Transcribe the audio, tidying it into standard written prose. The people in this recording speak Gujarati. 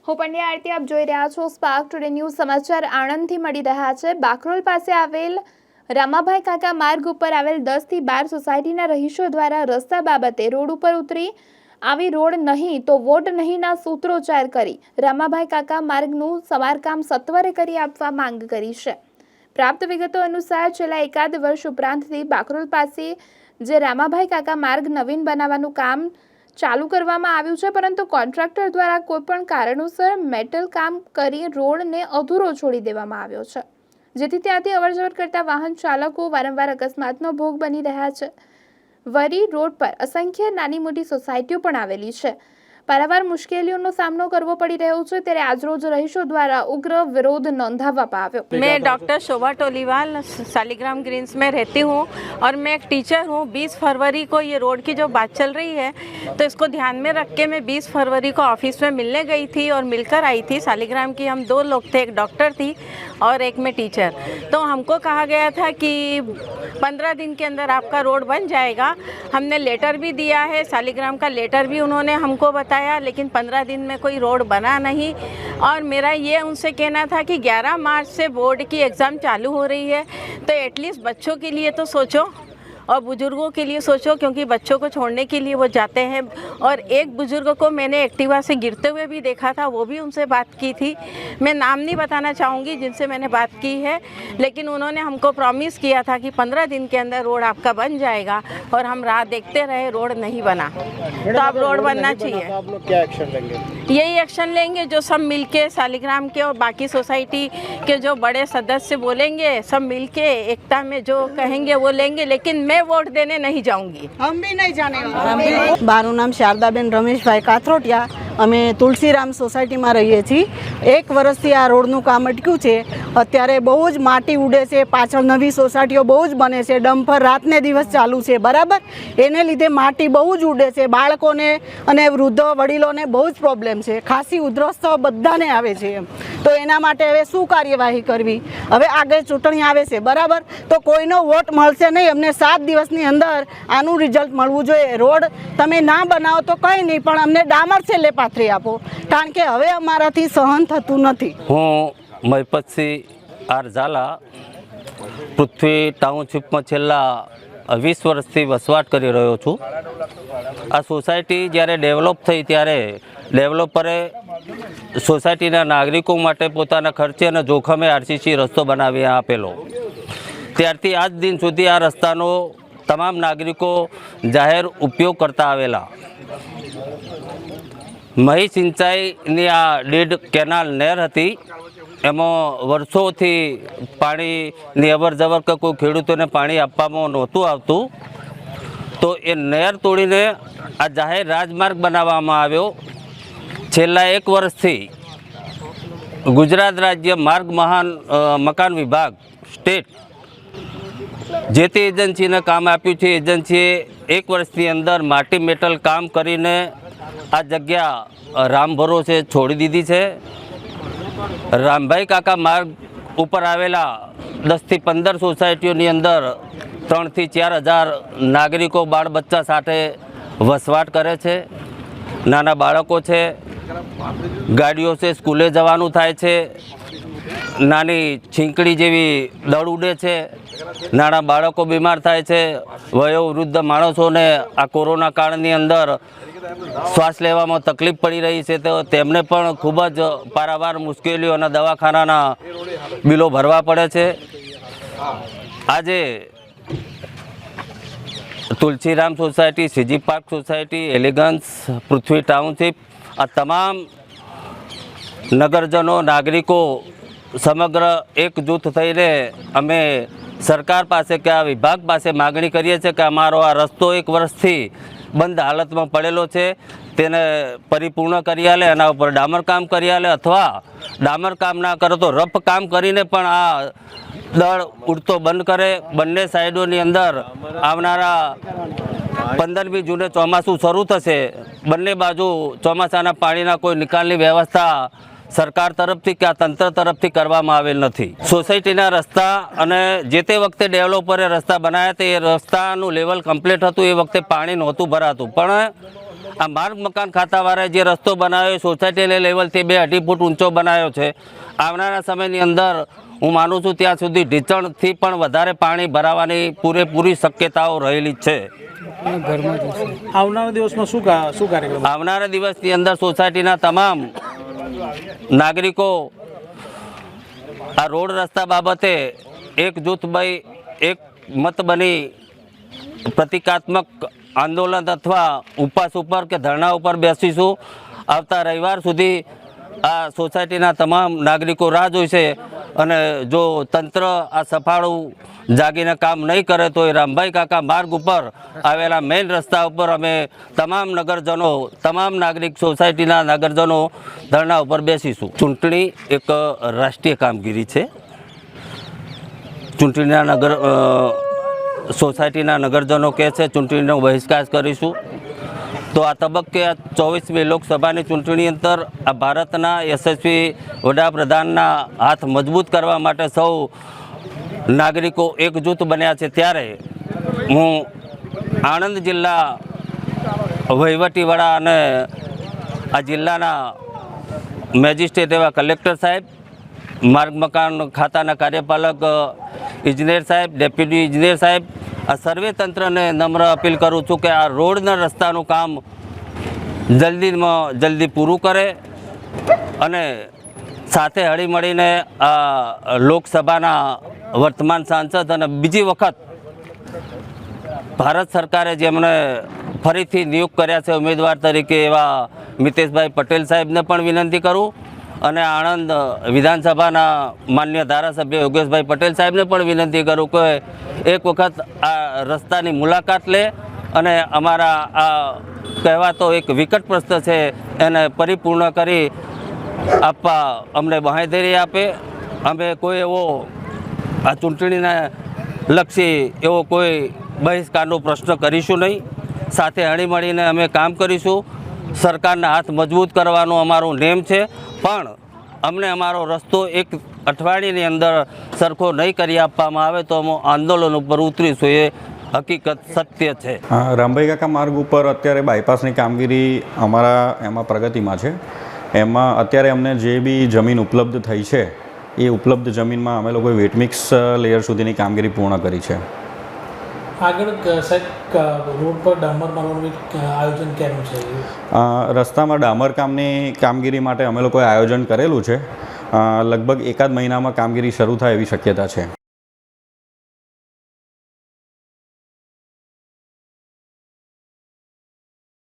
હું પંડ્યા આરતી આપ જોઈ રહ્યા છો સ્પાર્ક ટુડે ન્યૂઝ સમાચાર આણંદથી મળી રહ્યા છે। બાકરોલ પાસે આવેલ રામાભાઈ કાકા માર્ગ ઉપર આવેલ 10 થી 12 સોસાયટીના રહીશો દ્વારા રસ્તા બાબતે રોડ ઉપર ઉતરી આવી રોડ નહીં તો વોટ નહીંના સૂત્રોચ્ચાર કરી રામાભાઈ કાકા માર્ગનું સમારકામ સત્વરે કરી આપવા માંગ કરી છે। પ્રાપ્ત વિગતો અનુસાર છેલ્લા એકાદ વર્ષ ઉપરાંતથી બાકરોલ પાસે જે રામાભાઈ કાકા માર્ગ નવીન બનાવવાનું કામ ચાલુ કરવામાં આવ્યું છે, પરંતુ કોન્ટ્રાક્ટર દ્વારા કોઈપણ કારણોસર મેટલ કામ કરી રોડને અધૂરો છોડી દેવામાં આવ્યો છે, જેથી ત્યાંથી અવરજવર કરતા વાહન ચાલકો વારંવાર અકસ્માતનો ભોગ બની રહ્યા છે। વરી રોડ પર અસંખ્ય નાની મોટી સોસાયટીઓ પણ આવેલી છે। પારાવાર મુશ્કેલીઓનો સામનો करવો पड़ी રહ્યો છે, ત્યારે આજરોજ રહીશો દ્વારા उग्र विरोध नोंधावવામાં આવ્યો। मैं डॉक्टर शोभा टोलीवाल शालिग्राम ग्रीन्स में रहती हूँ और मैं एक टीचर हूँ। 20 फरवरी को ये रोड की जो बात चल रही है तो इसको ध्यान में रख के मैं 20 फरवरी को ऑफिस में मिलने गई थी और मिलकर आई थी। शालिग्राम की हम 2 लोग थे, एक डॉक्टर थी और एक मैं टीचर। तो हमको कहा गया था कि 15 दिन के अंदर आपका रोड बन जाएगा। हमने लेटर भी दिया है, शालिग्राम का लेटर भी उन्होंने हमको बताया, लेकिन 15 दिन में कोई रोड बना नहीं। और मेरा ये उनसे कहना था कि 11 मार्च से बोर्ड की एग्ज़ाम चालू हो रही है, तो एटलीस्ट बच्चों के लिए तो सोचो और बुज़ुर्गों के लिए सोचो, क्योंकि बच्चों को छोड़ने के लिए वो जाते हैं। और एक बुज़ुर्ग को मैंने एक्टिवा से गिरते हुए भी देखा था, वो भी उनसे बात की थी। मैं नाम नहीं बताना चाहूँगी जिनसे मैंने बात की है, लेकिन उन्होंने हमको प्रॉमिस किया था कि 15 दिन के अंदर रोड आपका बन जाएगा। और हम राह देखते रहे, रोड नहीं बना। तो अब रोड बनना चाहिए। आप लोग क्या एक्शन लेंगे? यही एक्शन लेंगे जो सब मिलके शालिग्राम के और बाकी सोसाइटी के जो बड़े सदस्य बोलेंगे, सब मिलके एकता में जो कहेंगे वो लेंगे, लेकिन मैं वोट देने नहीं जाऊंगी। हम भी नहीं जाने मारू नाम शारदाबेन रमेशभाई काथरोटिया। અમે તુલસીરામ સોસાયટીમાં રહીએ છીએ। 1 વર્ષથી આ રોડનું કામ અટક્યું છે। અત્યારે બહુ જ માટી ઉડે છે, પાછળ નવી સોસાયટીઓ બહુ જ બને છે, ડમ્પર રાતને દિવસ ચાલુ છે, બરાબર। એને લીધે માટી બહુ જ ઉડે છે, બાળકોને અને વૃદ્ધો વડીલોને બહુ જ પ્રોબ્લેમ છે, ખાંસી ઉધરસ તો બધાને આવે છે। તો એના માટે હવે શું કાર્યવાહી કરવી? હવે આગળ ચૂંટણી આવે છે, બરાબર, તો કોઈનો વોટ મળશે નહીં। અમને 7 દિવસની અંદર આનું રિઝલ્ટ મળવું જોઈએ। રોડ તમે ના બનાવો તો કંઈ નહીં, પણ અમને ડામર છે લે પાથરી આપો, કારણ કે હવે અમારાથી સહન થતું નથી। હું મહિપતસિંહ આર ઝાલા પૃથ્વી ટાઉનશીપમાં છેલ્લા 20 વર્ષથી વસવાટ કરી રહ્યો છું। આ સોસાયટી જ્યારે ડેવલપ થઈ ત્યારે ડેવલપરે સોસાયટીના નાગરિકો માટે પોતાના ખર્ચે અને જોખમે આરસીસી રસ્તો બનાવી આપેલો। ત્યારથી આજ દિન સુધી આ રસ્તાનો તમામ નાગરિકો જાહેર ઉપયોગ કરતા આવેલા। મહી સિંચાઈની આ લીડ કેનાલ નહેર હતી, એમાં વર્ષોથી પાણીની અવરજવર કે કોઈ ખેડૂતોને પાણી આપવામાં નહોતું આવતું, તો એ નહેર તોડીને આ જાહેર રાજમાર્ગ બનાવવામાં આવ્યો। છેલ્લા 1 વર્ષથી ગુજરાત રાજ્ય માર્ગ મકાન વિભાગ સ્ટેટ જે તે એજન્સીને કામ આપ્યું છે। એજન્સીએ 1 વર્ષની અંદર માટી મેટલ કામ કરીને આ જગ્યા રામ ભરોસે છોડી દીધી છે। રામભાઈ કાકા માર્ગ ઉપર આવેલા 10 થી 15 સોસાયટીઓની અંદર 3 થી 4 હજાર નાગરિકો બાળ બચ્ચા સાથે વસવાટ કરે છે। નાના બાળકો છે, ગાડીઓ છે, સ્કૂલે જવાનું થાય છે, નાની છીંકડી જેવી દળ ઉડે છે, નાના બાળકો બીમાર થાય છે, વયોવૃદ્ધ માણસોને આ કોરોના કાળની અંદર શ્વાસ લેવામાં તકલીફ પડી રહી છે, તો તેમને પણ ખૂબ જ પારાવાર મુશ્કેલીઓ અને દવાખાનાના બિલો ભરવા પડે છે। આજે Tulsiram society, CG park society, elegance, Prithvi township, આ તમામ નગરજનો નાગરિકો સમગ્ર એકજૂથ થઈને અમે સરકાર પાસે કે આ વિભાગ પાસે માગણી કરીએ છીએ કે અમારો આ રસ્તો 1 વર્ષથી બંધ હાલતમાં પડેલો છે, તેને પરિપૂર્ણ કરી આલે, એના ઉપર ડામર કામ કરી આલે, અથવા ડામર કામ ના કરે તો રફ કામ કરીને પણ આ દળ ઉડતો બંધ કરે। બંને સાઈડોની અંદર આવનારા 15મી જૂને ચોમાસું શરૂ થશે, બંને બાજુ ચોમાસાના પાણીના કોઈ નિકાલની વ્યવસ્થા સરકાર તરફથી કે આ તંત્ર તરફથી કરવામાં આવેલ નથી। સોસાયટીના રસ્તા અને જે તે વખતે ડેવલપરે રસ્તા બનાવ્યા તે રસ્તાનું લેવલ કમ્પ્લીટ હતું, એ વખતે પાણી નહોતું ભરાતું, પણ આ માર્ગ મકાન ખાતાવાળાએ જે રસ્તો બનાવ્યો સોસાયટીના લેવલથી 2-2.5 ફૂટ ઊંચો બનાવ્યો છે. આવનારા સમયની અંદર હું માનું છું ત્યાં સુધી ઢીચણથી પણ વધારે પાણી ભરાવાની પૂરેપૂરી શક્યતાઓ રહેલી છે. આવનારા દિવસમાં શું કાર્યક્રમ? આવનારા દિવસની અંદર સોસાયટીના તમામ નાગરિકો આ રોડ રસ્તા બાબતે એકજૂથ એક મત બની પ્રતિકાત્મક આંદોલન અથવા ઉપવાસ ઉપર કે ધરણા ઉપર બેસીશું. આવતા રવિવાર સુધી આ સોસાયટીના તમામ નાગરિકો રાહ જોઈશે અને જો તંત્ર આ સફાળું જાગીને કામ નહીં કરે તો એ રામભાઈ કાકા માર્ગ ઉપર આવેલા મેઇન રસ્તા ઉપર અમે તમામ નાગરિક સોસાયટીના નગરજનો ધરણા ઉપર બેસીશું. ચૂંટણી એક રાષ્ટ્રીય કામગીરી છે. ચૂંટણીના સોસાયટીના નગરજનો કહે છે ચૂંટણીનો બહિષ્કાર કરીશું. તો આ તબક્કે 24મી લોકસભાની ચૂંટણી અંતર આ ભારતના યશસ્વી વડાપ્રધાનના હાથ મજબૂત કરવા માટે સૌ નાગરિકો એકજૂથ બન્યા છે. ત્યારે હું આણંદ જિલ્લા વહીવટીવાળા અને આ જિલ્લાના મેજિસ્ટ્રેટ એવા કલેક્ટર સાહેબ, માર્ગ મકાન ખાતાના કાર્યપાલક ઇજનેર સાહેબ, ડેપ્યુટી ઇજનેર સાહેબ, આ સર્વે તંત્રને નમ્ર અપીલ કરું છું કે આ રોડના રસ્તાનું કામ જલ્દીમાં જલ્દી પૂરું કરે અને સાથે હળીમળીને આ લોકસભાના વર્તમાન સાંસદ અને બીજી વખત ભારત સરકારે જેમણે ફરીથી નિયુક્ત કર્યા છે ઉમેદવાર તરીકે એવા મિતેશભાઈ પટેલ સાહેબને પણ વિનંતી કરું અને આણંદ વિધાનસભાના માન્ય ધારાસભ્ય યોગેશભાઈ પટેલ સાહેબને પણ વિનંતી કરું કે એક વખત આ રસ્તાની મુલાકાત લે અને અમારા આ કહેવાતો એક વિકટ પ્રશ્ન છે એને પરિપૂર્ણ કરી આપવા અમને બાંહેધરી આપે. અમે કોઈ એવો આ ચૂંટણીને લક્ષી એવો કોઈ બહિષ્કારનો પ્રશ્ન કરીશું નહીં. સાથે હળીમળીને અમે કામ કરીશું. સરકારના હાથ મજબૂત કરવાનો અમારો નેમ છે, પણ અમને અમારો રસ્તો એક અઠવાડિયાની અંદર સરખો નહીં કરી આપવામાં આવે તો અમે આંદોલન ઉપર ઉતરીશું. એ હકીકત સત્ય છે. રામભાઈ કાકા માર્ગ ઉપર અત્યારે બાયપાસની કામગીરી એમાં પ્રગતિમાં છે. એમાં અત્યારે અમને જે બી જમીન ઉપલબ્ધ થઈ છે એ ઉપલબ્ધ જમીનમાં અમે લોકોએ વેટમિક્સ લેયર સુધીની કામગીરી પૂર્ણ કરી છે. આગળ સાહેબ રોડ પર ડામર મારવાનું આયોજન કેનું છે? રસ્તામાં ડામર કામની કામગીરી માટે અમે લોકોએ આયોજન કરેલું છે. લગભગ 1 મહિનામાં કામગીરી શરૂ થાય એવી શક્યતા છે.